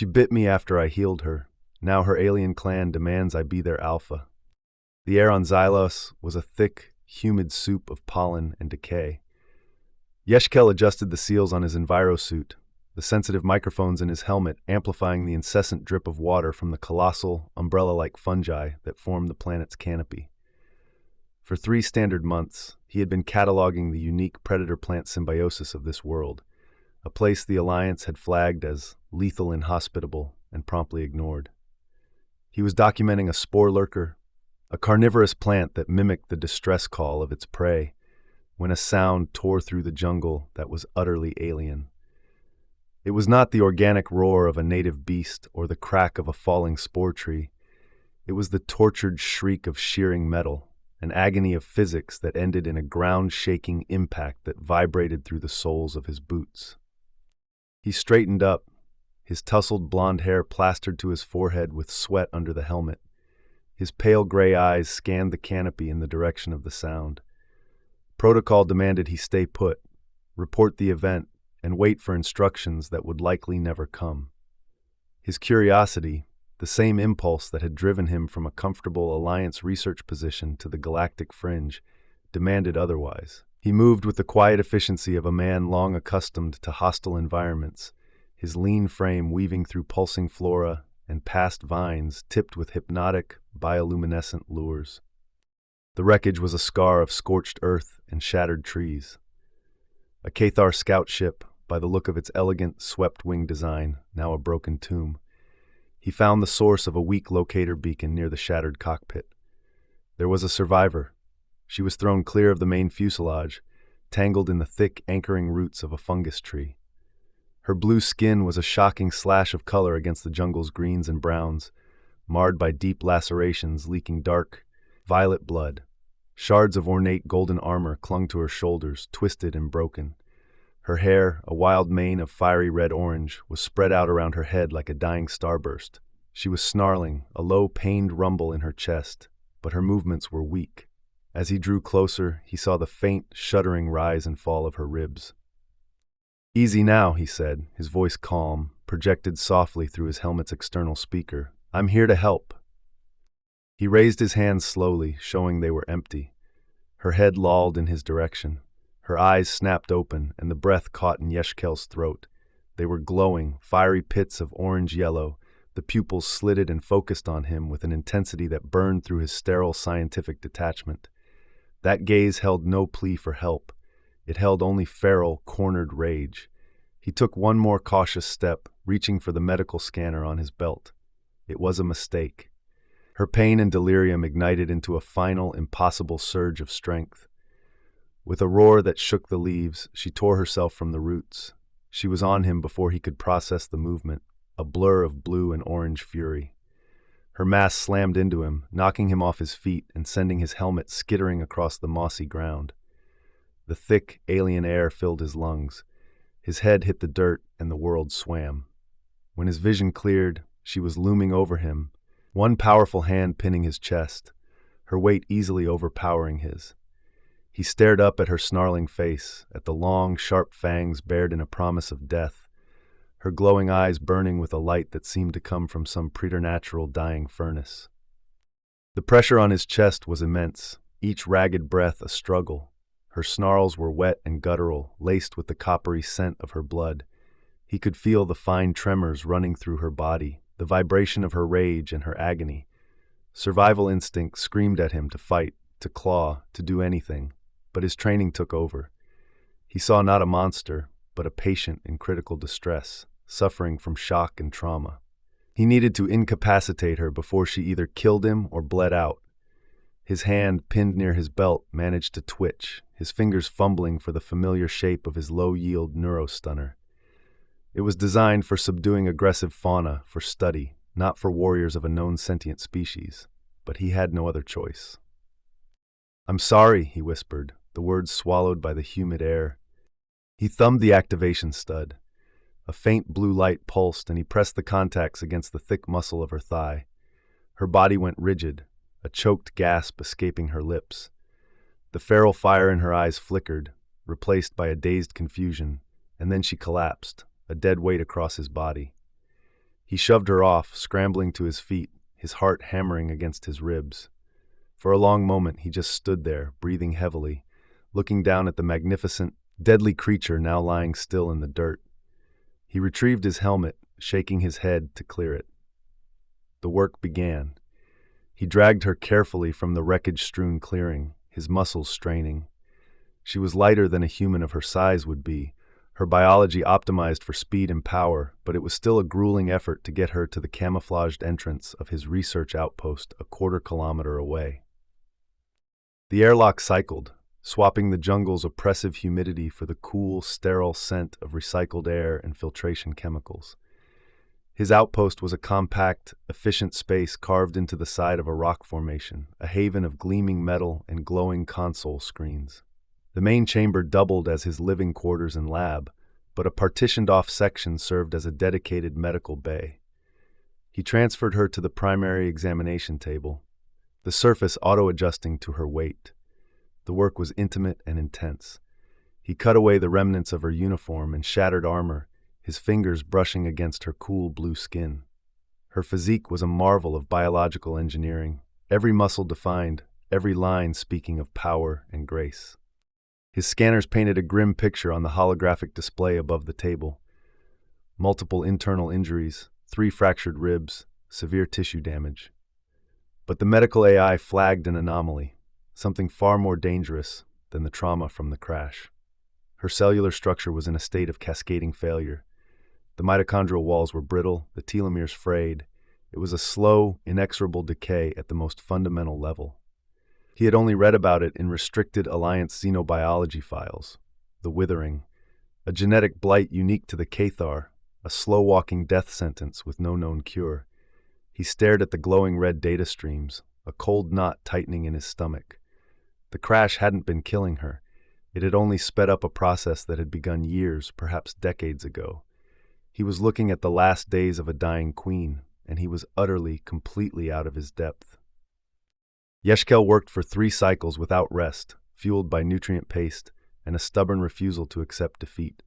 She bit me after I healed her. Now her alien clan demands I be their alpha. The air on Xylos was a thick, humid soup of pollen and decay. Yeshkel adjusted the seals on his envirosuit, the sensitive microphones in his helmet amplifying the incessant drip of water from the colossal, umbrella-like fungi that formed the planet's canopy. For 3 standard months, he had been cataloging the unique predator-plant symbiosis of this world, a place the Alliance had flagged as lethal inhospitable and promptly ignored. He was documenting a spore lurker, a carnivorous plant that mimicked the distress call of its prey, when a sound tore through the jungle that was utterly alien. It was not the organic roar of a native beast or the crack of a falling spore tree. It was the tortured shriek of shearing metal, an agony of physics that ended in a ground-shaking impact that vibrated through the soles of his boots. He straightened up, his tousled blonde hair plastered to his forehead with sweat under the helmet. His pale gray eyes scanned the canopy in the direction of the sound. Protocol demanded he stay put, report the event, and wait for instructions that would likely never come. His curiosity, the same impulse that had driven him from a comfortable Alliance research position to the galactic fringe, demanded otherwise. He moved with the quiet efficiency of a man long accustomed to hostile environments, his lean frame weaving through pulsing flora and past vines tipped with hypnotic, bioluminescent lures. The wreckage was a scar of scorched earth and shattered trees. A Cathar scout ship, by the look of its elegant, swept-wing design, now a broken tomb. He found the source of a weak locator beacon near the shattered cockpit. There was a survivor. She was thrown clear of the main fuselage, tangled in the thick, anchoring roots of a fungus tree. Her blue skin was a shocking slash of color against the jungle's greens and browns, marred by deep lacerations leaking dark, violet blood. Shards of ornate golden armor clung to her shoulders, twisted and broken. Her hair, a wild mane of fiery red-orange, was spread out around her head like a dying starburst. She was snarling, a low, pained rumble in her chest, but her movements were weak. As he drew closer, he saw the faint, shuddering rise and fall of her ribs. "Easy now," he said, his voice calm, projected softly through his helmet's external speaker. "I'm here to help." He raised his hands slowly, showing they were empty. Her head lolled in his direction. Her eyes snapped open, and the breath caught in Yeshkel's throat. They were glowing, fiery pits of orange-yellow, the pupils slitted and focused on him with an intensity that burned through his sterile scientific detachment. That gaze held no plea for help. It held only feral, cornered rage. He took one more cautious step, reaching for the medical scanner on his belt. It was a mistake. Her pain and delirium ignited into a final, impossible surge of strength. With a roar that shook the leaves, she tore herself from the roots. She was on him before he could process the movement, a blur of blue and orange fury. Her mass slammed into him, knocking him off his feet and sending his helmet skittering across the mossy ground. The thick, alien air filled his lungs. His head hit the dirt, and the world swam. When his vision cleared, she was looming over him, one powerful hand pinning his chest, her weight easily overpowering his. He stared up at her snarling face, at the long, sharp fangs bared in a promise of death, her glowing eyes burning with a light that seemed to come from some preternatural dying furnace. The pressure on his chest was immense, each ragged breath a struggle. Her snarls were wet and guttural, laced with the coppery scent of her blood. He could feel the fine tremors running through her body, the vibration of her rage and her agony. Survival instinct screamed at him to fight, to claw, to do anything, but his training took over. He saw not a monster, but a patient in critical distress, suffering from shock and trauma. He needed to incapacitate her before she either killed him or bled out. His hand, pinned near his belt, managed to twitch, his fingers fumbling for the familiar shape of his low-yield neurostunner. It was designed for subduing aggressive fauna, for study, not for warriors of a known sentient species, but he had no other choice. "I'm sorry," he whispered, the words swallowed by the humid air. He thumbed the activation stud. A faint blue light pulsed, and he pressed the contacts against the thick muscle of her thigh. Her body went rigid, a choked gasp escaping her lips. The feral fire in her eyes flickered, replaced by a dazed confusion, and then she collapsed, a dead weight across his body. He shoved her off, scrambling to his feet, his heart hammering against his ribs. For a long moment he just stood there, breathing heavily, looking down at the magnificent, deadly creature now lying still in the dirt. He retrieved his helmet, shaking his head to clear it. The work began. He dragged her carefully from the wreckage-strewn clearing, his muscles straining. She was lighter than a human of her size would be, her biology optimized for speed and power, but it was still a grueling effort to get her to the camouflaged entrance of his research outpost a quarter-kilometer away. The airlock cycled, swapping the jungle's oppressive humidity for the cool, sterile scent of recycled air and filtration chemicals. His outpost was a compact, efficient space carved into the side of a rock formation, a haven of gleaming metal and glowing console screens. The main chamber doubled as his living quarters and lab, but a partitioned-off section served as a dedicated medical bay. He transferred her to the primary examination table, the surface auto-adjusting to her weight. The work was intimate and intense. He cut away the remnants of her uniform and shattered armor, his fingers brushing against her cool blue skin. Her physique was a marvel of biological engineering, every muscle defined, every line speaking of power and grace. His scanners painted a grim picture on the holographic display above the table. Multiple internal injuries, 3 fractured ribs, severe tissue damage. But the medical AI flagged an anomaly, something far more dangerous than the trauma from the crash. Her cellular structure was in a state of cascading failure. The mitochondrial walls were brittle, the telomeres frayed. It was a slow, inexorable decay at the most fundamental level. He had only read about it in restricted Alliance xenobiology files. The withering, a genetic blight unique to the Cathar, a slow-walking death sentence with no known cure. He stared at the glowing red data streams, a cold knot tightening in his stomach. The crash hadn't been killing her. It had only sped up a process that had begun years, perhaps decades ago. He was looking at the last days of a dying queen, and he was utterly, completely out of his depth. Yeshkel worked for 3 cycles without rest, fueled by nutrient paste and a stubborn refusal to accept defeat.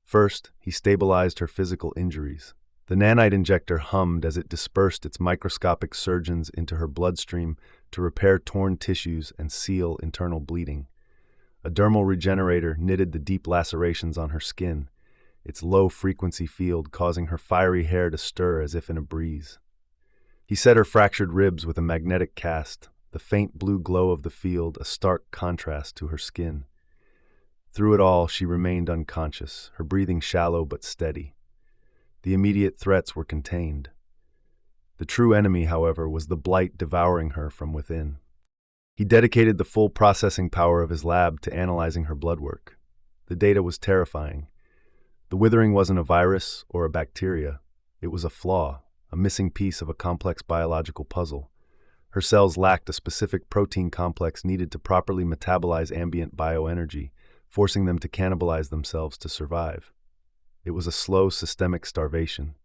First, he stabilized her physical injuries. The nanite injector hummed as it dispersed its microscopic surgeons into her bloodstream to repair torn tissues and seal internal bleeding. A dermal regenerator knitted the deep lacerations on her skin, its low-frequency field causing her fiery hair to stir as if in a breeze. He set her fractured ribs with a magnetic cast, the faint blue glow of the field a stark contrast to her skin. Through it all, she remained unconscious, her breathing shallow but steady. The immediate threats were contained. The true enemy, however, was the blight devouring her from within. He dedicated the full processing power of his lab to analyzing her blood work. The data was terrifying. The withering wasn't a virus or a bacteria. It was a flaw, a missing piece of a complex biological puzzle. Her cells lacked a specific protein complex needed to properly metabolize ambient bioenergy, forcing them to cannibalize themselves to survive. It was a slow systemic starvation.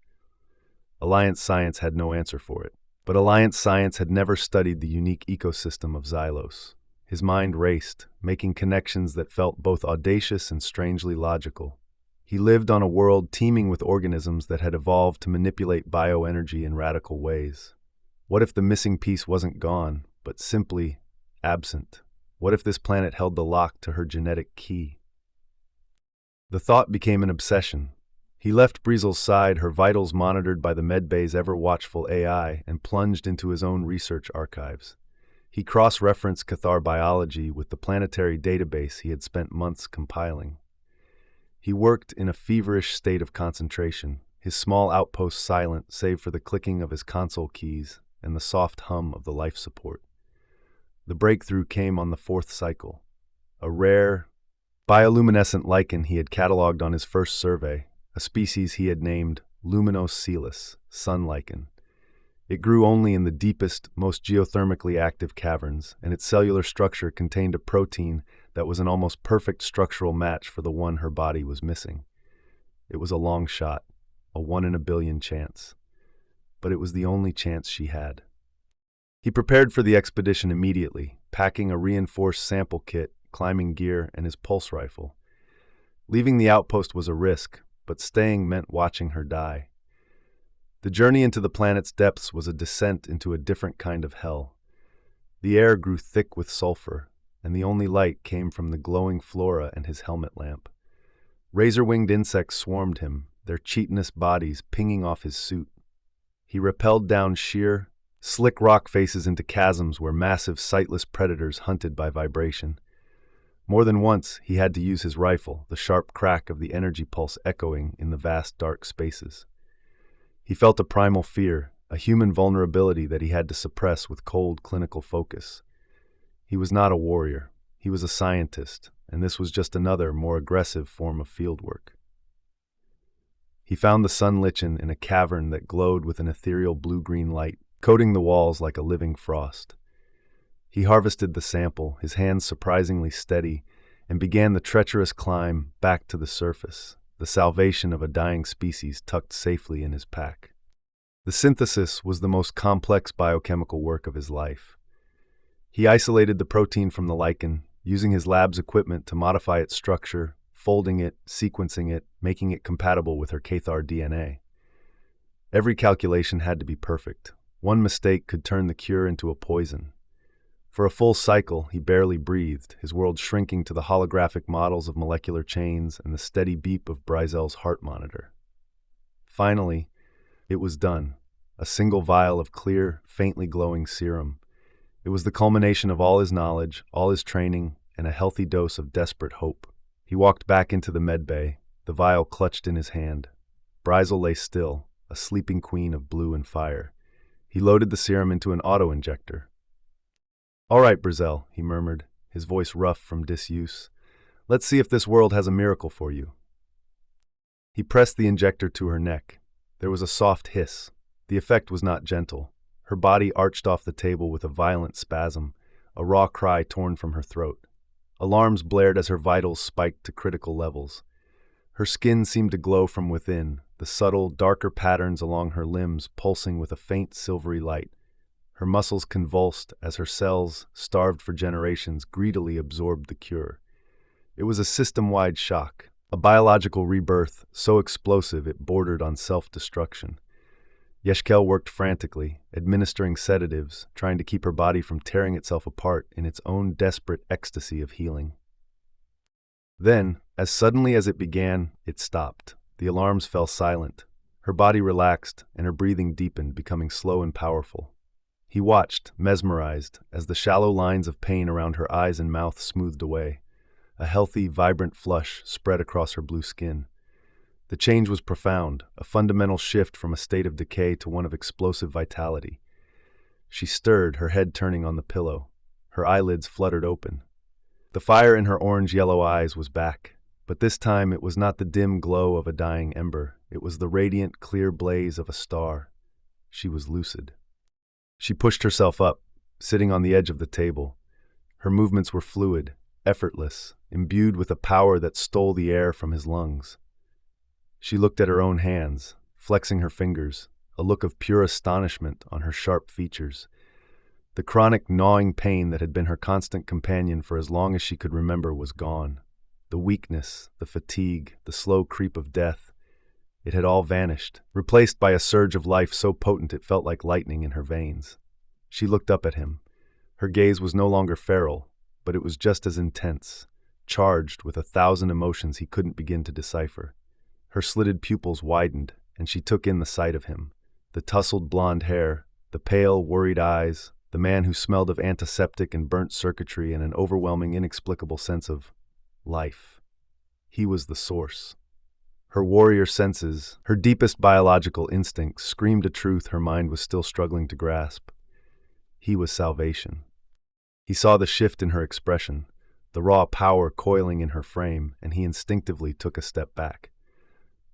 Alliance science had no answer for it. But Alliance science had never studied the unique ecosystem of Xylos. His mind raced, making connections that felt both audacious and strangely logical. He lived on a world teeming with organisms that had evolved to manipulate bioenergy in radical ways. What if the missing piece wasn't gone, but simply absent? What if this planet held the lock to her genetic key? The thought became an obsession. He left Brizel's side, her vitals monitored by the medbay's ever-watchful AI, and plunged into his own research archives. He cross-referenced Cathar biology with the planetary database he had spent months compiling. He worked in a feverish state of concentration, his small outpost silent save for the clicking of his console keys and the soft hum of the life support. The breakthrough came on the 4th cycle. A rare, bioluminescent lichen he had cataloged on his first survey, a species he had named Xylos, sun lichen. It grew only in the deepest, most geothermically active caverns, and its cellular structure contained a protein that was an almost perfect structural match for the one her body was missing. It was a long shot, a 1 in a billion chance. But it was the only chance she had. He prepared for the expedition immediately, packing a reinforced sample kit, climbing gear, and his pulse rifle. Leaving the outpost was a risk, but staying meant watching her die. The journey into the planet's depths was a descent into a different kind of hell. The air grew thick with sulfur, and the only light came from the glowing flora and his helmet lamp. Razor-winged insects swarmed him, their chitinous bodies pinging off his suit. He rappelled down sheer, slick rock faces into chasms where massive, sightless predators hunted by vibration. More than once, he had to use his rifle, the sharp crack of the energy pulse echoing in the vast dark spaces. He felt a primal fear, a human vulnerability that he had to suppress with cold, clinical focus. He was not a warrior. He was a scientist, and this was just another, more aggressive form of fieldwork. He found the sun lichen in a cavern that glowed with an ethereal blue-green light, coating the walls like a living frost. He harvested the sample, his hands surprisingly steady, and began the treacherous climb back to the surface, the salvation of a dying species tucked safely in his pack. The synthesis was the most complex biochemical work of his life. He isolated the protein from the lichen, using his lab's equipment to modify its structure, folding it, sequencing it, making it compatible with her Cathar DNA. Every calculation had to be perfect. One mistake could turn the cure into a poison. For a full cycle, he barely breathed, his world shrinking to the holographic models of molecular chains and the steady beep of Brizel's heart monitor. Finally, it was done. A single vial of clear, faintly glowing serum. It was the culmination of all his knowledge, all his training, and a healthy dose of desperate hope. He walked back into the medbay, the vial clutched in his hand. Brizel lay still, a sleeping queen of blue and fire. He loaded the serum into an auto-injector. "All right, Brizel," he murmured, his voice rough from disuse. "Let's see if this world has a miracle for you." He pressed the injector to her neck. There was a soft hiss. The effect was not gentle. Her body arched off the table with a violent spasm, a raw cry torn from her throat. Alarms blared as her vitals spiked to critical levels. Her skin seemed to glow from within, the subtle, darker patterns along her limbs pulsing with a faint silvery light. Her muscles convulsed as her cells, starved for generations, greedily absorbed the cure. It was a system-wide shock, a biological rebirth so explosive it bordered on self-destruction. Yeshkel worked frantically, administering sedatives, trying to keep her body from tearing itself apart in its own desperate ecstasy of healing. Then, as suddenly as it began, it stopped. The alarms fell silent. Her body relaxed, and her breathing deepened, becoming slow and powerful. He watched, mesmerized, as the shallow lines of pain around her eyes and mouth smoothed away. A healthy, vibrant flush spread across her blue skin. The change was profound, a fundamental shift from a state of decay to one of explosive vitality. She stirred, her head turning on the pillow. Her eyelids fluttered open. The fire in her orange-yellow eyes was back, but this time it was not the dim glow of a dying ember. It was the radiant, clear blaze of a star. She was lucid. She pushed herself up, sitting on the edge of the table. Her movements were fluid, effortless, imbued with a power that stole the air from his lungs. She looked at her own hands, flexing her fingers, a look of pure astonishment on her sharp features. The chronic, gnawing pain that had been her constant companion for as long as she could remember was gone. The weakness, the fatigue, the slow creep of death, it had all vanished, replaced by a surge of life so potent it felt like lightning in her veins. She looked up at him. Her gaze was no longer feral, but it was just as intense, charged with 1,000 emotions he couldn't begin to decipher. Her slitted pupils widened, and she took in the sight of him. The tousled blonde hair, the pale, worried eyes, the man who smelled of antiseptic and burnt circuitry and an overwhelming, inexplicable sense of life. He was the source. Her warrior senses, her deepest biological instincts, screamed a truth her mind was still struggling to grasp. He was salvation. He saw the shift in her expression, the raw power coiling in her frame, and he instinctively took a step back.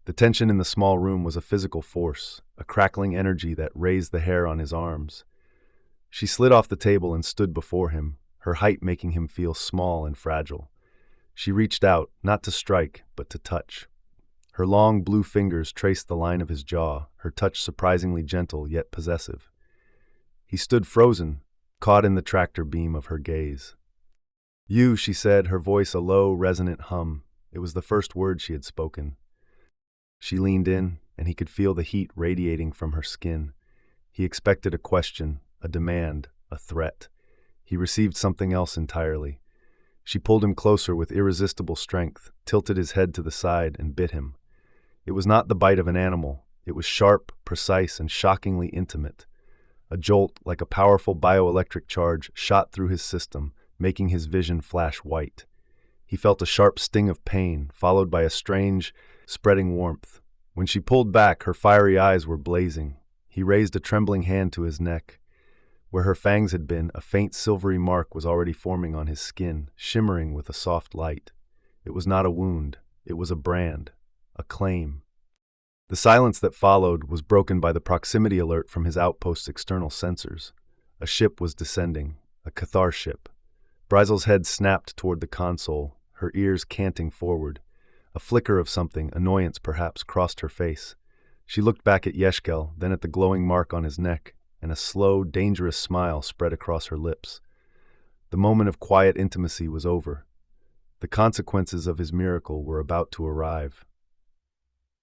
The tension in the small room was a physical force, a crackling energy that raised the hair on his arms. She slid off the table and stood before him, her height making him feel small and fragile. She reached out, not to strike, but to touch. Her long blue fingers traced the line of his jaw, her touch surprisingly gentle yet possessive. He stood frozen, caught in the tractor beam of her gaze. "You," she said, her voice a low, resonant hum. It was the first word she had spoken. She leaned in, and he could feel the heat radiating from her skin. He expected a question, a demand, a threat. He received something else entirely. She pulled him closer with irresistible strength, tilted his head to the side, and bit him. It was not the bite of an animal. It was sharp, precise, and shockingly intimate. A jolt, like a powerful bioelectric charge, shot through his system, making his vision flash white. He felt a sharp sting of pain, followed by a strange, spreading warmth. When she pulled back, her fiery eyes were blazing. He raised a trembling hand to his neck. Where her fangs had been, a faint silvery mark was already forming on his skin, shimmering with a soft light. It was not a wound. It was a brand, a claim. The silence that followed was broken by the proximity alert from his outpost's external sensors. A ship was descending, a Cathar ship. Brizel's head snapped toward the console, her ears canting forward. A flicker of something, annoyance perhaps, crossed her face. She looked back at Yeshkel, then at the glowing mark on his neck, and a slow, dangerous smile spread across her lips. The moment of quiet intimacy was over. The consequences of his miracle were about to arrive.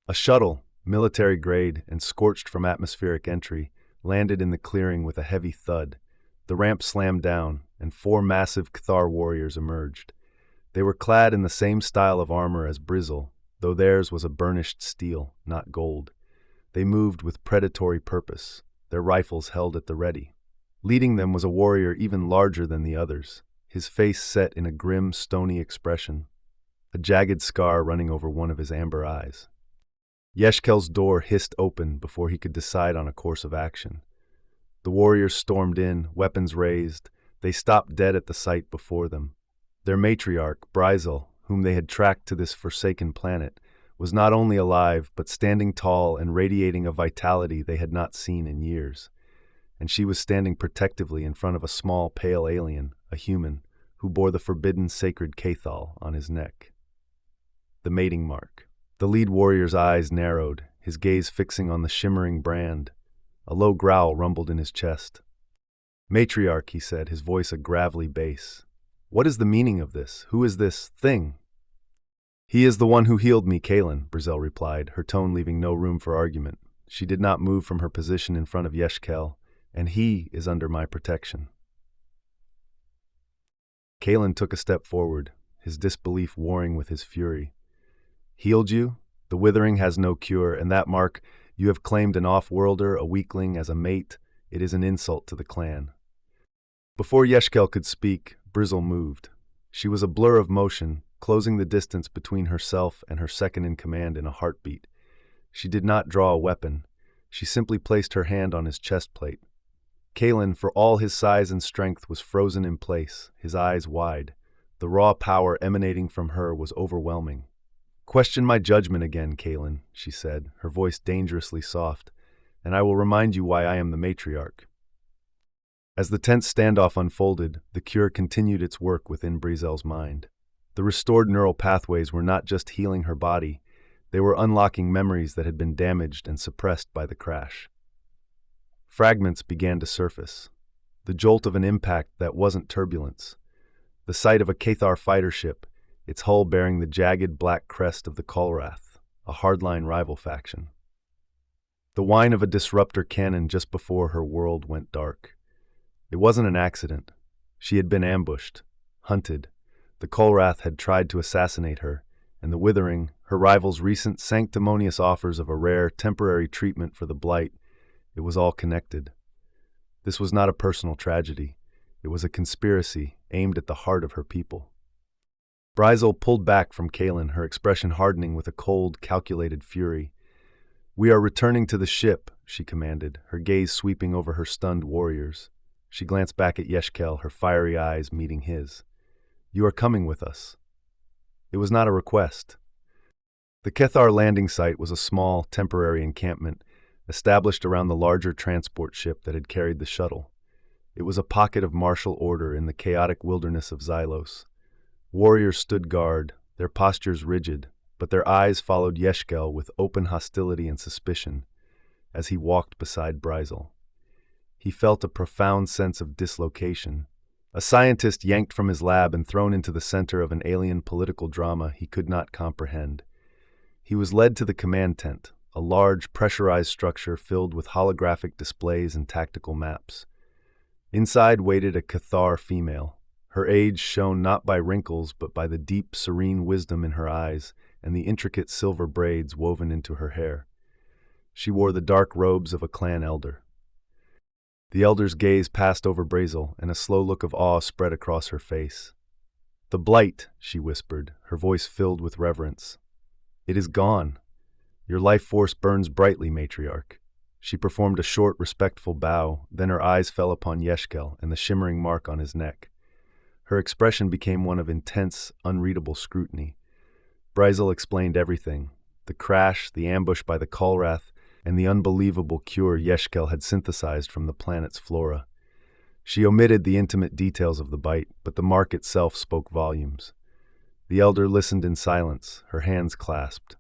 A shuttle, military grade and scorched from atmospheric entry, landed in the clearing with a heavy thud. The ramp slammed down, and 4 massive Cathar warriors emerged. They were clad in the same style of armor as Brizel, though theirs was a burnished steel, not gold. They moved with predatory purpose, their rifles held at the ready. Leading them was a warrior even larger than the others, his face set in a grim, stony expression, a jagged scar running over one of his amber eyes. Yeshkel's door hissed open before he could decide on a course of action. The warriors stormed in, weapons raised. They stopped dead at the sight before them. Their matriarch, Brizel, whom they had tracked to this forsaken planet, was not only alive, but standing tall and radiating a vitality they had not seen in years. And she was standing protectively in front of a small, pale alien, a human, who bore the forbidden sacred Cathal on his neck. The mating mark. The lead warrior's eyes narrowed, his gaze fixing on the shimmering brand. A low growl rumbled in his chest. "Matriarch," he said, his voice a gravelly bass. "What is the meaning of this? Who is this thing?" "He is the one who healed me, Kaelin," Brizel replied, her tone leaving no room for argument. She did not move from her position in front of Yeshkel, and he is under my protection. Kaelin took a step forward, his disbelief warring with his fury. "Healed you? The withering has no cure, and that mark, you have claimed an off-worlder, a weakling, as a mate. It is an insult to the clan." Before Yeshkel could speak, Brizel moved. She was a blur of motion, closing the distance between herself and her second-in-command in a heartbeat. She did not draw a weapon. She simply placed her hand on his chest plate. Kaelin, for all his size and strength, was frozen in place, his eyes wide. The raw power emanating from her was overwhelming. "Question my judgment again, Kaelin," she said, her voice dangerously soft, "and I will remind you why I am the matriarch." As the tense standoff unfolded, the cure continued its work within Brizel's mind. The restored neural pathways were not just healing her body, they were unlocking memories that had been damaged and suppressed by the crash. Fragments began to surface. The jolt of an impact that wasn't turbulence. The sight of a Cathar fighter ship, its hull bearing the jagged black crest of the Kulrath, a hardline rival faction. The whine of a disruptor cannon just before her world went dark. It wasn't an accident. She had been ambushed, hunted. The Kulrath had tried to assassinate her, and the Withering, her rival's recent sanctimonious offers of a rare, temporary treatment for the blight, it was all connected. This was not a personal tragedy. It was a conspiracy aimed at the heart of her people. Brizel pulled back from Kaelin, her expression hardening with a cold, calculated fury. "We are returning to the ship," she commanded, her gaze sweeping over her stunned warriors. She glanced back at Yeshkel, her fiery eyes meeting his. "You are coming with us." It was not a request. The Cathar landing site was a small, temporary encampment established around the larger transport ship that had carried the shuttle. It was a pocket of martial order in the chaotic wilderness of Xylos. Warriors stood guard, their postures rigid, but their eyes followed Yeshkel with open hostility and suspicion as he walked beside Brizel. He felt a profound sense of dislocation. A scientist yanked from his lab and thrown into the center of an alien political drama he could not comprehend. He was led to the command tent, a large, pressurized structure filled with holographic displays and tactical maps. Inside waited a Cathar female. Her age shown not by wrinkles but by the deep, serene wisdom in her eyes and the intricate silver braids woven into her hair. She wore the dark robes of a clan elder. The elder's gaze passed over Brizel, and a slow look of awe spread across her face. "The blight," she whispered, her voice filled with reverence. "It is gone. Your life force burns brightly, Matriarch." She performed a short, respectful bow, then her eyes fell upon Yeshkel and the shimmering mark on his neck. Her expression became one of intense, unreadable scrutiny. Brizel explained everything: the crash, the ambush by the Kulrath, and the unbelievable cure Yeshkel had synthesized from the planet's flora. She omitted the intimate details of the bite, but the mark itself spoke volumes. The elder listened in silence, her hands clasped.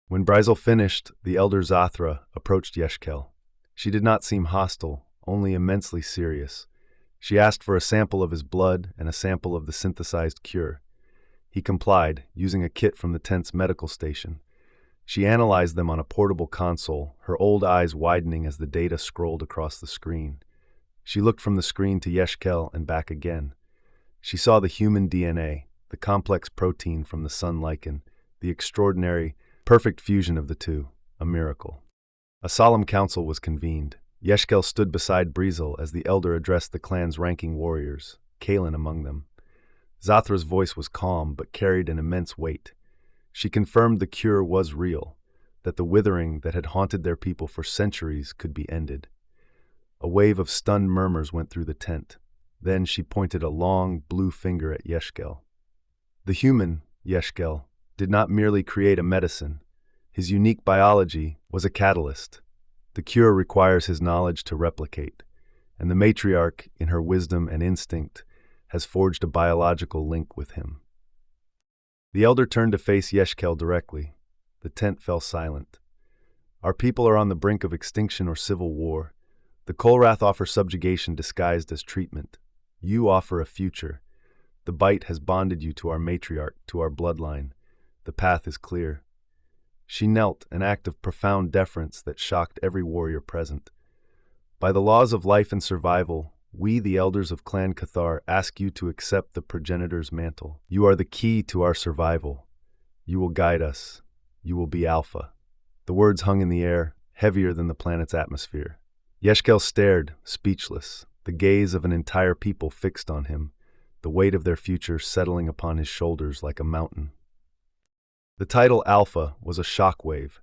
When Brizel finished, the elder Zathra approached Yeshkel. She did not seem hostile, only immensely serious. She asked for a sample of his blood and a sample of the synthesized cure. He complied, using a kit from the tent's medical station. She analyzed them on a portable console, her old eyes widening as the data scrolled across the screen. She looked from the screen to Yeshkel and back again. She saw the human DNA, the complex protein from the sun lichen, the extraordinary, perfect fusion of the two, a miracle. A solemn council was convened. Yeshkel stood beside Brizel as the elder addressed the clan's ranking warriors, Kalen among them. Zathra's voice was calm but carried an immense weight. She confirmed the cure was real, that the withering that had haunted their people for centuries could be ended. A wave of stunned murmurs went through the tent. Then she pointed a long, blue finger at Yeshkel. The human, Yeshkel, did not merely create a medicine. His unique biology was a catalyst. The cure requires his knowledge to replicate, and the matriarch, in her wisdom and instinct, has forged a biological link with him. The elder turned to face Yeshkel directly. The tent fell silent. "Our people are on the brink of extinction or civil war. The Kulrath offer subjugation disguised as treatment. You offer a future. The bite has bonded you to our matriarch, to our bloodline. The path is clear." She knelt, an act of profound deference that shocked every warrior present. "By the laws of life and survival, we, the elders of Clan Cathar, ask you to accept the progenitor's mantle. You are the key to our survival. You will guide us. You will be Alpha." The words hung in the air, heavier than the planet's atmosphere. Yeshkel stared, speechless, the gaze of an entire people fixed on him, the weight of their future settling upon his shoulders like a mountain. The title Alpha was a shockwave.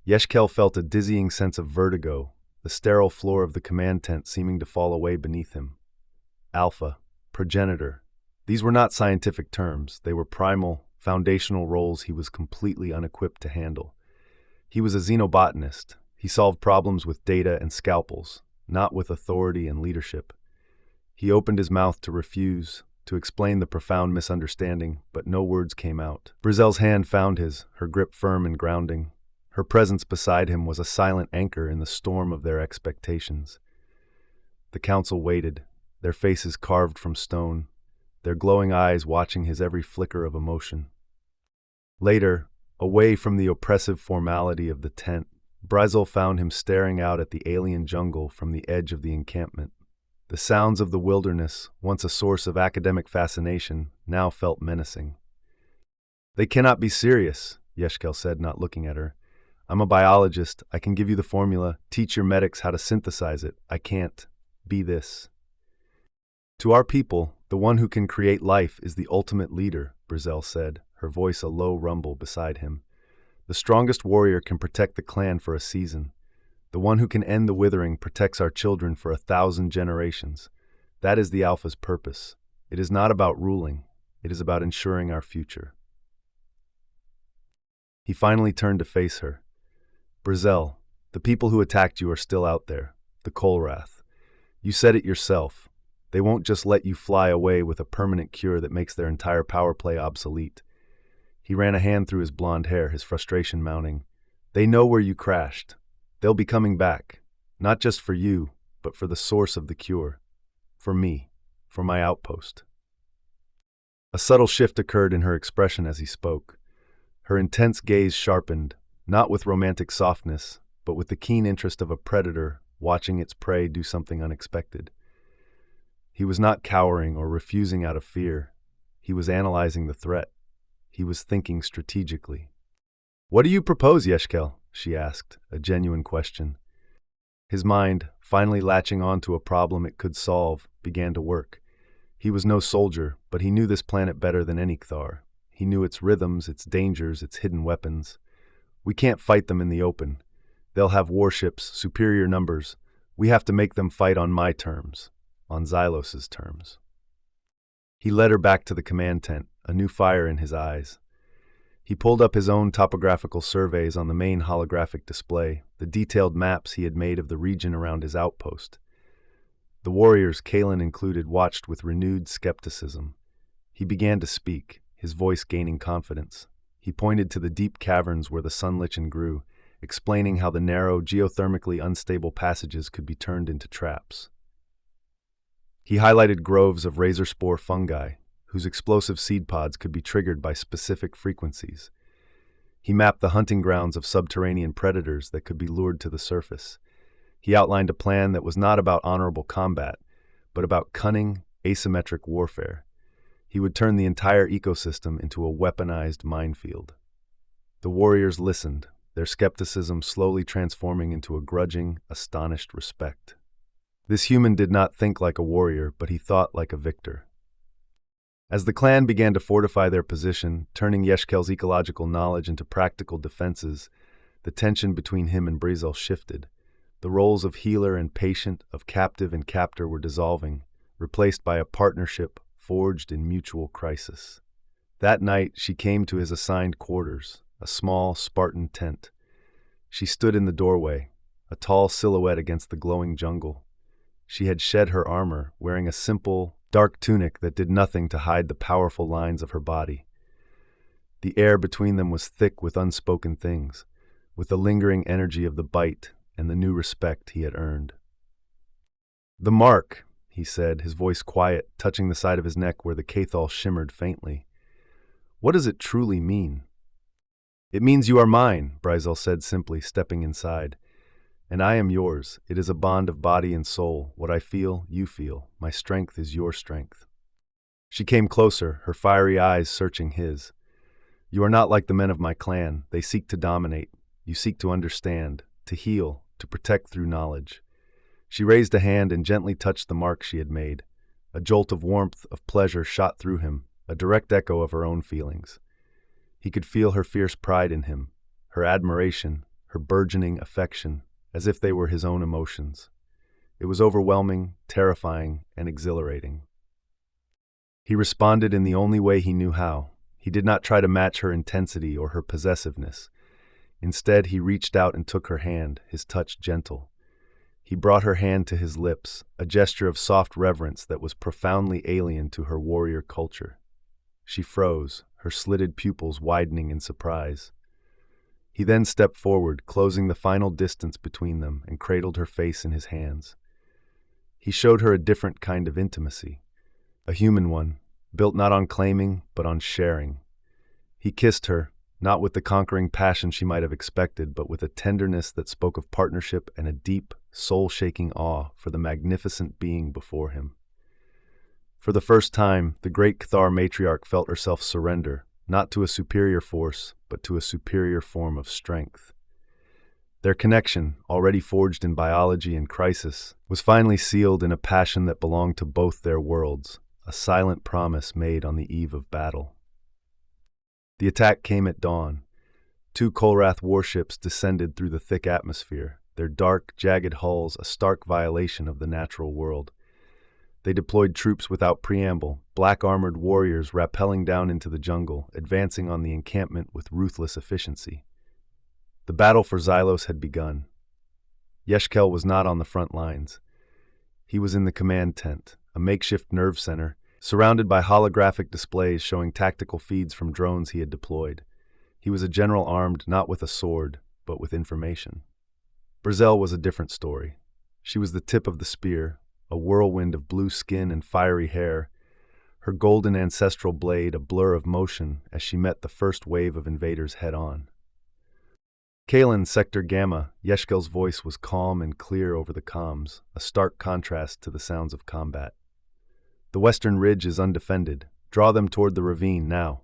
Yeshkel felt a dizzying sense of vertigo, the sterile floor of the command tent seeming to fall away beneath him. Alpha, progenitor. These were not scientific terms. They were primal, foundational roles he was completely unequipped to handle. He was a xenobotanist. He solved problems with data and scalpels, not with authority and leadership. He opened his mouth to refuse, to explain the profound misunderstanding, but no words came out. Brizel's hand found his, her grip firm and grounding. Her presence beside him was a silent anchor in the storm of their expectations. The council waited, their faces carved from stone, their glowing eyes watching his every flicker of emotion. Later, away from the oppressive formality of the tent, Brizel found him staring out at the alien jungle from the edge of the encampment. The sounds of the wilderness, once a source of academic fascination, now felt menacing. "They cannot be serious," Yeshkel said, not looking at her. "I'm a biologist. I can give you the formula, teach your medics how to synthesize it. I can't be this." "To our people, the one who can create life is the ultimate leader," Brizel said, her voice a low rumble beside him. "The strongest warrior can protect the clan for a season. The one who can end the withering protects our children for 1,000 generations. That is the Alpha's purpose. It is not about ruling. It is about ensuring our future." He finally turned to face her. "Brizel, the people who attacked you are still out there, the Kulrath. You said it yourself. They won't just let you fly away with a permanent cure that makes their entire power play obsolete." He ran a hand through his blonde hair, his frustration mounting. "They know where you crashed. They'll be coming back, not just for you, but for the source of the cure. For me, for my outpost." A subtle shift occurred in her expression as he spoke. Her intense gaze sharpened, not with romantic softness, but with the keen interest of a predator watching its prey do something unexpected. He was not cowering or refusing out of fear. He was analyzing the threat. He was thinking strategically. "What do you propose, Yeshkel?" she asked, a genuine question. His mind, finally latching on to a problem it could solve, began to work. He was no soldier, but he knew this planet better than any Cthar. He knew its rhythms, its dangers, its hidden weapons. "We can't fight them in the open. They'll have warships, superior numbers. We have to make them fight on my terms, on Xylos' terms." He led her back to the command tent, a new fire in his eyes. He pulled up his own topographical surveys on the main holographic display, the detailed maps he had made of the region around his outpost. The warriors, Kalen included, watched with renewed skepticism. He began to speak, his voice gaining confidence. He pointed to the deep caverns where the sun lichen grew, explaining how the narrow, geothermically unstable passages could be turned into traps. He highlighted groves of razor spore fungi, whose explosive seed pods could be triggered by specific frequencies. He mapped the hunting grounds of subterranean predators that could be lured to the surface. He outlined a plan that was not about honorable combat, but about cunning, asymmetric warfare. He would turn the entire ecosystem into a weaponized minefield. The warriors listened, their skepticism slowly transforming into a grudging, astonished respect. This human did not think like a warrior, but he thought like a victor. As the clan began to fortify their position, turning Yeshkel's ecological knowledge into practical defenses, the tension between him and Brizel shifted. The roles of healer and patient, of captive and captor were dissolving, replaced by a partnership forged in mutual crisis. That night, she came to his assigned quarters, a small, Spartan tent. She stood in the doorway, a tall silhouette against the glowing jungle. She had shed her armor, wearing a simple, dark tunic that did nothing to hide the powerful lines of her body. The air between them was thick with unspoken things, with the lingering energy of the bite and the new respect he had earned. "The mark," he said, his voice quiet, touching the side of his neck where the cathol shimmered faintly. "What does it truly mean?" "It means you are mine," Brizel said simply, stepping inside. "And I am yours. It is a bond of body and soul. What I feel, you feel. My strength is your strength." She came closer, her fiery eyes searching his. "You are not like the men of my clan. They seek to dominate. You seek to understand, to heal, to protect through knowledge." She raised a hand and gently touched the mark she had made. A jolt of warmth, of pleasure shot through him, a direct echo of her own feelings. He could feel her fierce pride in him, her admiration, her burgeoning affection, as if they were his own emotions. It was overwhelming, terrifying, and exhilarating. He responded in the only way he knew how. He did not try to match her intensity or her possessiveness. Instead, he reached out and took her hand, his touch gentle. He brought her hand to his lips, a gesture of soft reverence that was profoundly alien to her warrior culture. She froze, her slitted pupils widening in surprise. He then stepped forward, closing the final distance between them, and cradled her face in his hands. He showed her a different kind of intimacy, a human one, built not on claiming, but on sharing. He kissed her, not with the conquering passion she might have expected, but with a tenderness that spoke of partnership and a deep, soul-shaking awe for the magnificent being before him. For the first time, the great Cthar Matriarch felt herself surrender, not to a superior force, but to a superior form of strength. Their connection, already forged in biology and crisis, was finally sealed in a passion that belonged to both their worlds, a silent promise made on the eve of battle. The attack came at dawn. 2 Kolrath warships descended through the thick atmosphere, their dark, jagged hulls a stark violation of the natural world. They deployed troops without preamble, black-armored warriors rappelling down into the jungle, advancing on the encampment with ruthless efficiency. The battle for Xylos had begun. Yeshkel was not on the front lines. He was in the command tent, a makeshift nerve center, surrounded by holographic displays showing tactical feeds from drones he had deployed. He was a general armed not with a sword, but with information. Brizel was a different story. She was the tip of the spear, a whirlwind of blue skin and fiery hair, her golden ancestral blade a blur of motion as she met the first wave of invaders head-on. Kalen, Sector Gamma, Yeshkel's voice was calm and clear over the comms, a stark contrast to the sounds of combat. The western ridge is undefended. Draw them toward the ravine now.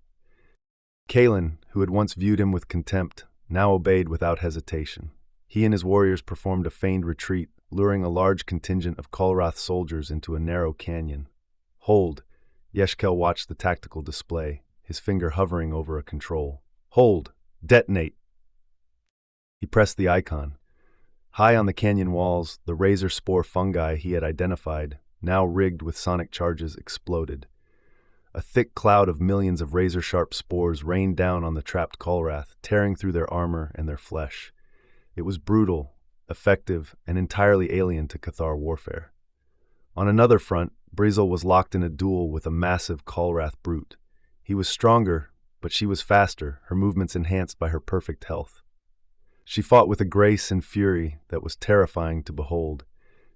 Kalen, who had once viewed him with contempt, now obeyed without hesitation. He and his warriors performed a feigned retreat, luring a large contingent of Kolrath soldiers into a narrow canyon. Hold! Yeshkel watched the tactical display, his finger hovering over a control. Hold! Detonate! He pressed the icon. High on the canyon walls, the razor spore fungi he had identified, now rigged with sonic charges, exploded. A thick cloud of millions of razor-sharp spores rained down on the trapped Kolrath, tearing through their armor and their flesh. It was brutal, effective, and entirely alien to Cathar warfare. On another front, Brizel was locked in a duel with a massive Kolrath brute. He was stronger, but she was faster, her movements enhanced by her perfect health. She fought with a grace and fury that was terrifying to behold.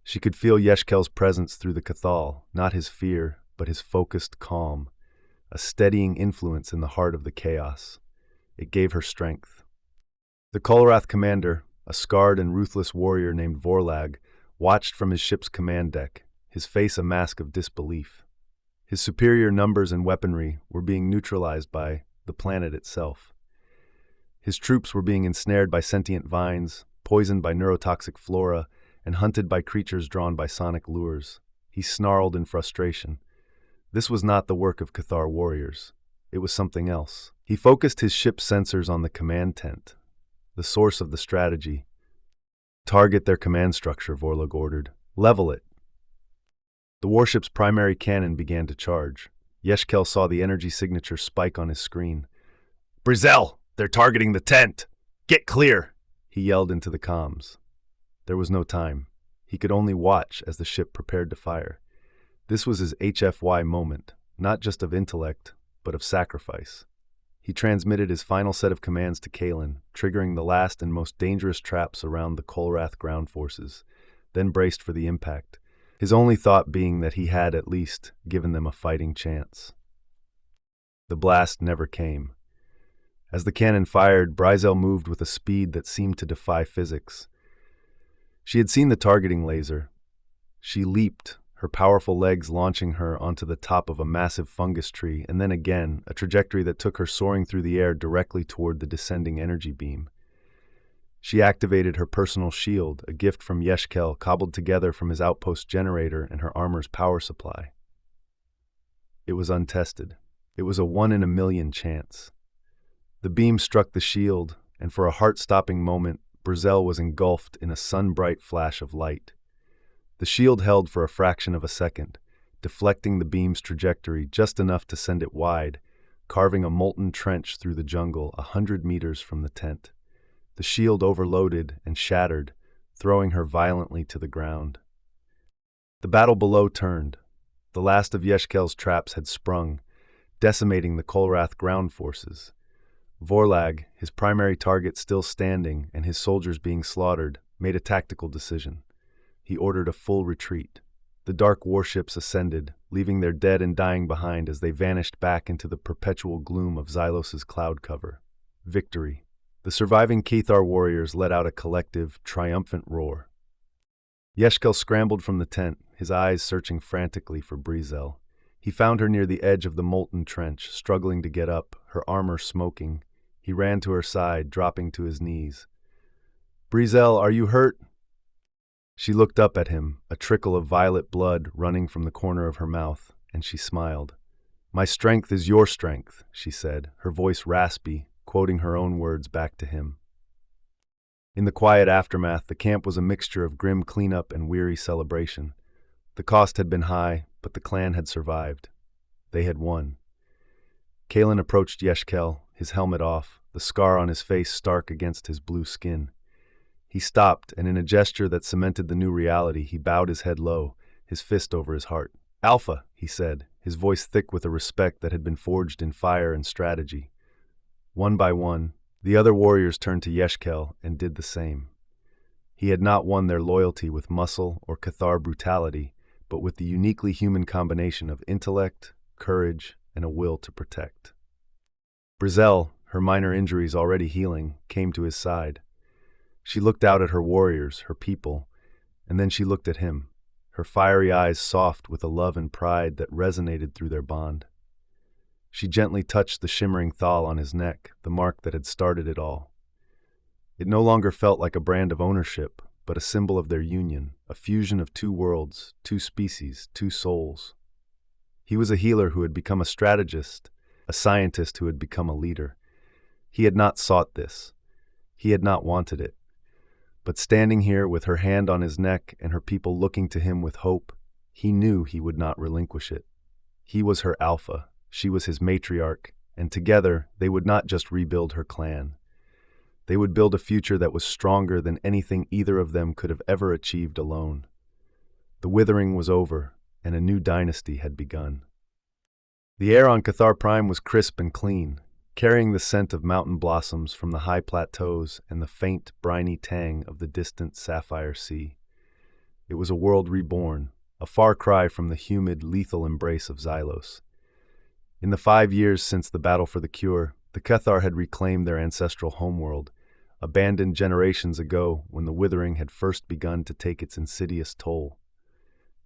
She could feel Yeshkel's presence through the Cathal, not his fear, but his focused calm, a steadying influence in the heart of the chaos. It gave her strength. The Kolrath commander, a scarred and ruthless warrior named Vorlag, watched from his ship's command deck, his face a mask of disbelief. His superior numbers and weaponry were being neutralized by the planet itself. His troops were being ensnared by sentient vines, poisoned by neurotoxic flora, and hunted by creatures drawn by sonic lures. He snarled in frustration. This was not the work of Cathar warriors. It was something else. He focused his ship's sensors on the command tent, the source of the strategy. Target their command structure, Vorlag ordered. Level it. The warship's primary cannon began to charge. Yeshkel saw the energy signature spike on his screen. Brizel! They're targeting the tent! Get clear! He yelled into the comms. There was no time. He could only watch as the ship prepared to fire. This was his HFY moment, not just of intellect, but of sacrifice. He transmitted his final set of commands to Kalen, triggering the last and most dangerous traps around the Kolrath ground forces, then braced for the impact, his only thought being that he had, at least, given them a fighting chance. The blast never came. As the cannon fired, Brizel moved with a speed that seemed to defy physics. She had seen the targeting laser. She leaped, her powerful legs launching her onto the top of a massive fungus tree, and then again, a trajectory that took her soaring through the air directly toward the descending energy beam. She activated her personal shield, a gift from Yeshkel cobbled together from his outpost generator and her armor's power supply. It was untested. It was a 1 in a million chance. The beam struck the shield, and for a heart-stopping moment, Brizel was engulfed in a sun-bright flash of light. The shield held for a fraction of a second, deflecting the beam's trajectory just enough to send it wide, carving a molten trench through the jungle 100 meters from the tent. The shield overloaded and shattered, throwing her violently to the ground. The battle below turned. The last of Yeshkel's traps had sprung, decimating the Kolrath ground forces. Vorlag, his primary target still standing and his soldiers being slaughtered, made a tactical decision. He ordered a full retreat. The dark warships ascended, leaving their dead and dying behind as they vanished back into the perpetual gloom of Xylos' cloud cover. Victory. The surviving Cathar warriors let out a collective, triumphant roar. Yeshkel scrambled from the tent, his eyes searching frantically for Brizel. He found her near the edge of the molten trench, struggling to get up, her armor smoking. He ran to her side, dropping to his knees. Brizel, are you hurt? She looked up at him, a trickle of violet blood running from the corner of her mouth, and she smiled. My strength is your strength, she said, her voice raspy, quoting her own words back to him. In the quiet aftermath, the camp was a mixture of grim cleanup and weary celebration. The cost had been high, but the clan had survived. They had won. Kalen approached Yeshkel, his helmet off, the scar on his face stark against his blue skin. He stopped, and in a gesture that cemented the new reality, he bowed his head low, his fist over his heart. Alpha, he said, his voice thick with a respect that had been forged in fire and strategy. One by one, the other warriors turned to Yeshkel and did the same. He had not won their loyalty with muscle or Cathar brutality, but with the uniquely human combination of intellect, courage, and a will to protect. Brizel, her minor injuries already healing, came to his side. She looked out at her warriors, her people, and then she looked at him, her fiery eyes soft with a love and pride that resonated through their bond. She gently touched the shimmering thal on his neck, the mark that had started it all. It no longer felt like a brand of ownership, but a symbol of their union, a fusion of two worlds, two species, two souls. He was a healer who had become a strategist, a scientist who had become a leader. He had not sought this. He had not wanted it. But standing here with her hand on his neck and her people looking to him with hope, he knew he would not relinquish it. He was her alpha, she was his matriarch, and together they would not just rebuild her clan. They would build a future that was stronger than anything either of them could have ever achieved alone. The withering was over, and a new dynasty had begun. The air on Cathar Prime was crisp and clean, carrying the scent of mountain blossoms from the high plateaus and the faint, briny tang of the distant sapphire sea. It was a world reborn, a far cry from the humid, lethal embrace of Xylos. In the 5 years since the battle for the cure, the Cathar had reclaimed their ancestral homeworld, abandoned generations ago when the withering had first begun to take its insidious toll.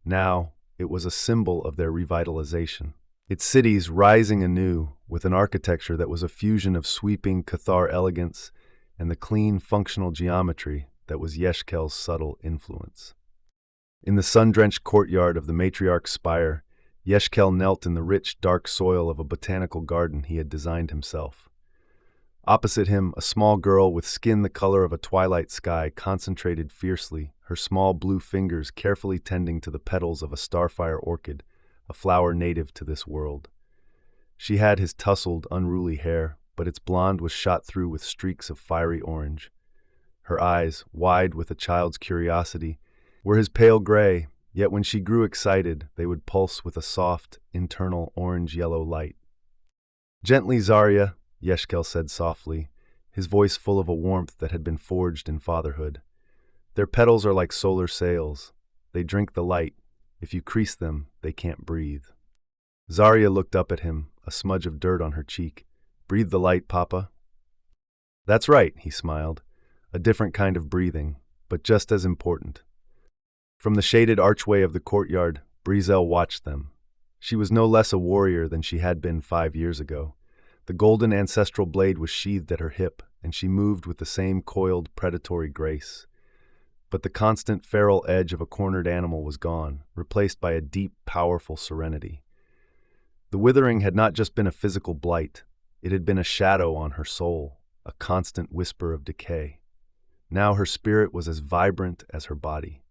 Now, it was a symbol of their revitalization. Its cities rising anew, with an architecture that was a fusion of sweeping Cathar elegance and the clean, functional geometry that was Yeshkel's subtle influence. In the sun-drenched courtyard of the Matriarch's spire, Yeshkel knelt in the rich, dark soil of a botanical garden he had designed himself. Opposite him, a small girl with skin the color of a twilight sky concentrated fiercely, her small blue fingers carefully tending to the petals of a starfire orchid, a flower native to this world. She had his tousled, unruly hair, but its blonde was shot through with streaks of fiery orange. Her eyes, wide with a child's curiosity, were his pale gray, yet when she grew excited, they would pulse with a soft, internal orange-yellow light. "Gently, Zarya," Yeshkel said softly, his voice full of a warmth that had been forged in fatherhood. "Their petals are like solar sails. They drink the light. If you crease them, they can't breathe." Zarya looked up at him, a smudge of dirt on her cheek. "Breathe the light, Papa." "That's right," he smiled. "A different kind of breathing, but just as important." From the shaded archway of the courtyard, Brizel watched them. She was no less a warrior than she had been 5 years ago. The golden ancestral blade was sheathed at her hip, and she moved with the same coiled, predatory grace. But the constant feral edge of a cornered animal was gone, replaced by a deep, powerful serenity. The withering had not just been a physical blight, it had been a shadow on her soul, a constant whisper of decay. Now her spirit was as vibrant as her body.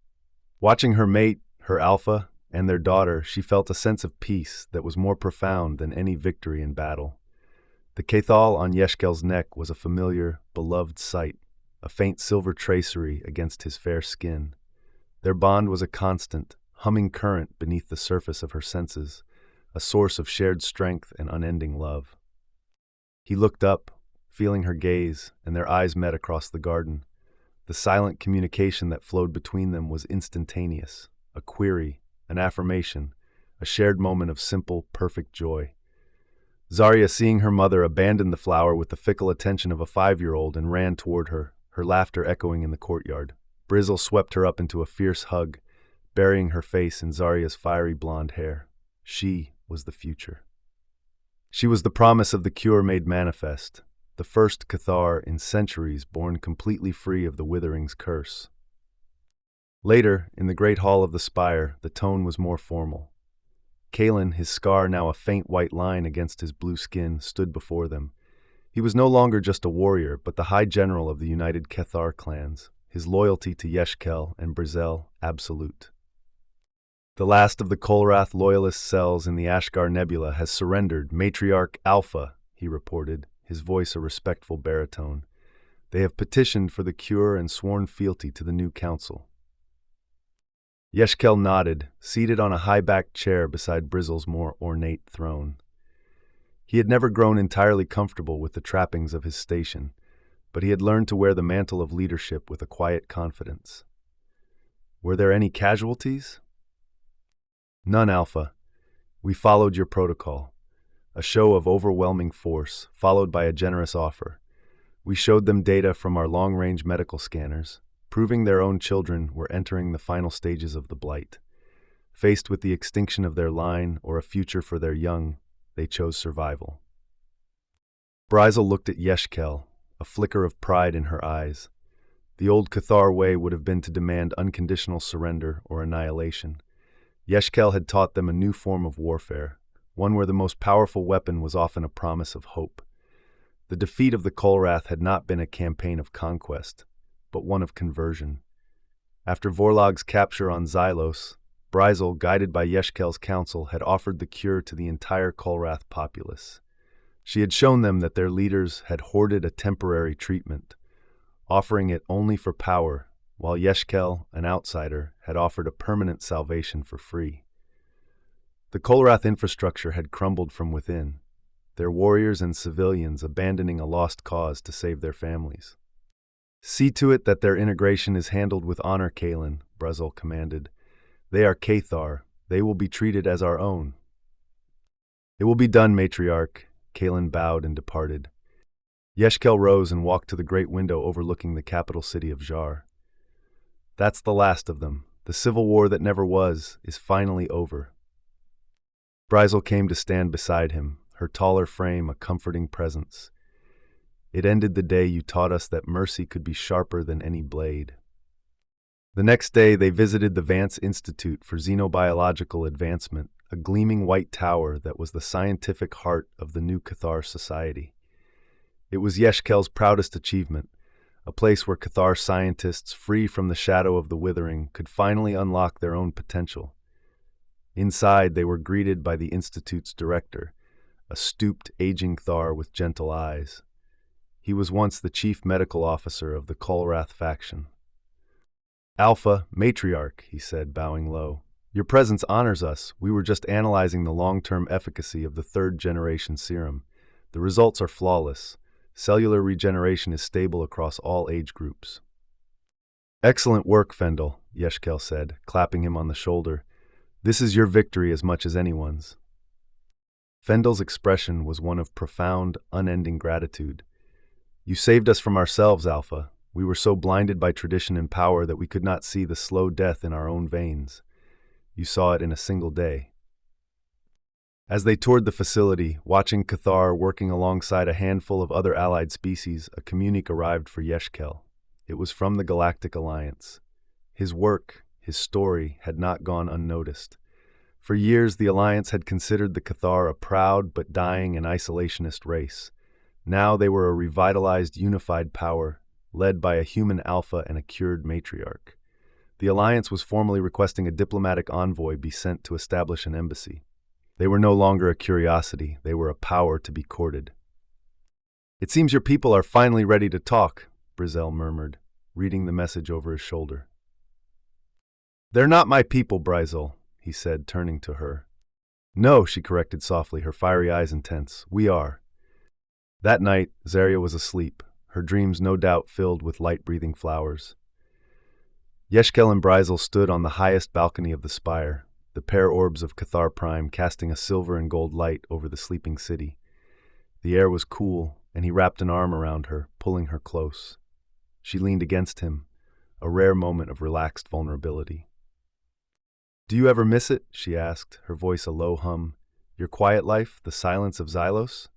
Watching her mate, her alpha, and their daughter, she felt a sense of peace that was more profound than any victory in battle. The cathal on Yeshkel's neck was a familiar, beloved sight, a faint silver tracery against his fair skin. Their bond was a constant, humming current beneath the surface of her senses, a source of shared strength and unending love. He looked up, feeling her gaze, and their eyes met across the garden. The silent communication that flowed between them was instantaneous, a query, an affirmation, a shared moment of simple, perfect joy. Zarya, seeing her mother, abandoned the flower with the fickle attention of a 5-year-old and ran toward her, her laughter echoing in the courtyard. Brizel swept her up into a fierce hug, burying her face in Zarya's fiery blonde hair. She was the future. She was the promise of the cure made manifest, the first Cathar in centuries born completely free of the withering's curse. Later, in the great hall of the spire, the tone was more formal. Kalen, his scar now a faint white line against his blue skin, stood before them. He was no longer just a warrior, but the high general of the united Cathar clans, his loyalty to Yeshkel and Brizel absolute. "The last of the Kolrath loyalist cells in the Ashgar Nebula has surrendered, Matriarch Alpha," he reported, his voice a respectful baritone. "They have petitioned for the cure and sworn fealty to the new council." Yeshkel nodded, seated on a high-backed chair beside Brizel's more ornate throne. He had never grown entirely comfortable with the trappings of his station, but he had learned to wear the mantle of leadership with a quiet confidence. "Were there any casualties?" "None, Alpha. We followed your protocol. A show of overwhelming force, followed by a generous offer. We showed them data from our long-range medical scanners, proving their own children were entering the final stages of the blight. Faced with the extinction of their line or a future for their young, they chose survival. Brizel looked at Yeshkel, a flicker of pride in her eyes. The old Cathar way would have been to demand unconditional surrender or annihilation. Yeshkel had taught them a new form of warfare, one where the most powerful weapon was often a promise of hope. The defeat of the Kolrath had not been a campaign of conquest, but one of conversion. After Vorlog's capture on Xylos, Brizel, guided by Yeshkel's counsel, had offered the cure to the entire Kolrath populace. She had shown them that their leaders had hoarded a temporary treatment, offering it only for power, while Yeshkel, an outsider, had offered a permanent salvation for free. The Kolrath infrastructure had crumbled from within, their warriors and civilians abandoning a lost cause to save their families. "See to it that their integration is handled with honor, Kaelin," Brizel commanded. "They are Cathar. They will be treated as our own." "It will be done, Matriarch." Kaelin bowed and departed. Yeshkel rose and walked to the great window overlooking the capital city of Jar. "That's the last of them. The civil war that never was is finally over." Brizel came to stand beside him, her taller frame a comforting presence. "It ended the day you taught us that mercy could be sharper than any blade." The next day they visited the Vance Institute for Xenobiological Advancement, a gleaming white tower that was the scientific heart of the new Cathar society. It was Yeshkel's proudest achievement, a place where Cathar scientists, free from the shadow of the withering, could finally unlock their own potential. Inside, they were greeted by the Institute's director, a stooped, aging Thar with gentle eyes. He was once the chief medical officer of the Kolrath faction. "Alpha, Matriarch," he said, bowing low. "Your presence honors us. We were just analyzing the long-term efficacy of the third-generation serum. The results are flawless. Cellular regeneration is stable across all age groups." "Excellent work, Fendel," Yeshkel said, clapping him on the shoulder. "This is your victory as much as anyone's." Fendel's expression was one of profound, unending gratitude. "You saved us from ourselves, Alpha. We were so blinded by tradition and power that we could not see the slow death in our own veins. You saw it in a single day." As they toured the facility, watching Cathar working alongside a handful of other allied species, a communique arrived for Yeshkel. It was from the Galactic Alliance. His work, his story, had not gone unnoticed. For years, the Alliance had considered the Cathar a proud but dying and isolationist race. Now they were a revitalized, unified power, led by a human alpha and a cured matriarch. The Alliance was formally requesting a diplomatic envoy be sent to establish an embassy. They were no longer a curiosity, they were a power to be courted. "It seems your people are finally ready to talk," Brizel murmured, reading the message over his shoulder. "They're not my people, Brizel," he said, turning to her. "No," she corrected softly, her fiery eyes intense. "We are." That night, Zarya was asleep, her dreams no doubt filled with light-breathing flowers. Yeshkel and Brizel stood on the highest balcony of the spire, the pair orbs of Cathar Prime casting a silver and gold light over the sleeping city. The air was cool, and he wrapped an arm around her, pulling her close. She leaned against him, a rare moment of relaxed vulnerability. "Do you ever miss it?" she asked, her voice a low hum. "Your quiet life, the silence of Xylos?"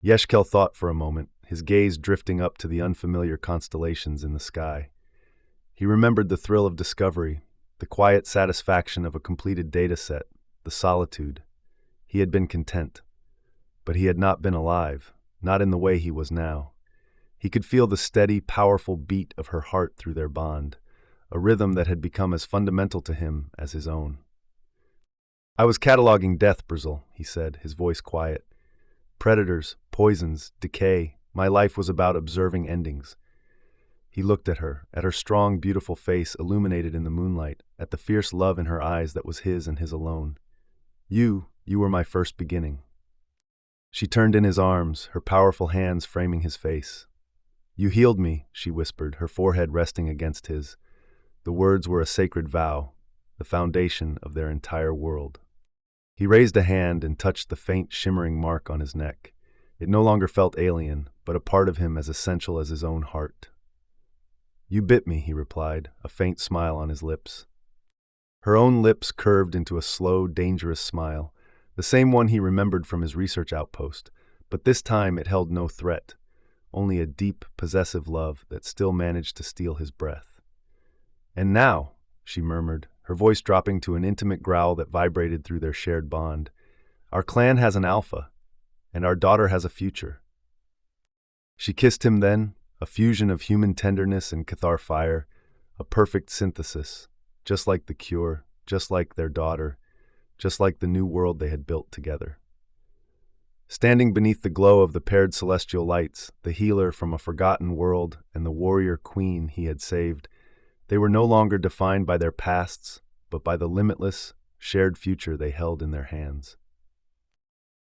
Yeshkel thought for a moment, his gaze drifting up to the unfamiliar constellations in the sky. He remembered the thrill of discovery, the quiet satisfaction of a completed data set, the solitude. He had been content. But he had not been alive, not in the way he was now. He could feel the steady, powerful beat of her heart through their bond, a rhythm that had become as fundamental to him as his own. "I was cataloging death, Brizel," he said, his voice quiet. "Predators, poisons, decay. My life was about observing endings." He looked at her strong, beautiful face illuminated in the moonlight, at the fierce love in her eyes that was his and his alone. You were my first beginning." She turned in his arms, her powerful hands framing his face. "You healed me," she whispered, her forehead resting against his. The words were a sacred vow, the foundation of their entire world. He raised a hand and touched the faint, shimmering mark on his neck. It no longer felt alien, but a part of him as essential as his own heart. "You bit me," he replied, a faint smile on his lips. Her own lips curved into a slow, dangerous smile, the same one he remembered from his research outpost, but this time it held no threat, only a deep, possessive love that still managed to steal his breath. "And now," she murmured, her voice dropping to an intimate growl that vibrated through their shared bond, "our clan has an alpha, and our daughter has a future." She kissed him then, a fusion of human tenderness and Cathar fire, a perfect synthesis, just like the cure, just like their daughter, just like the new world they had built together. Standing beneath the glow of the paired celestial lights, the healer from a forgotten world and the warrior queen he had saved, they were no longer defined by their pasts, but by the limitless, shared future they held in their hands.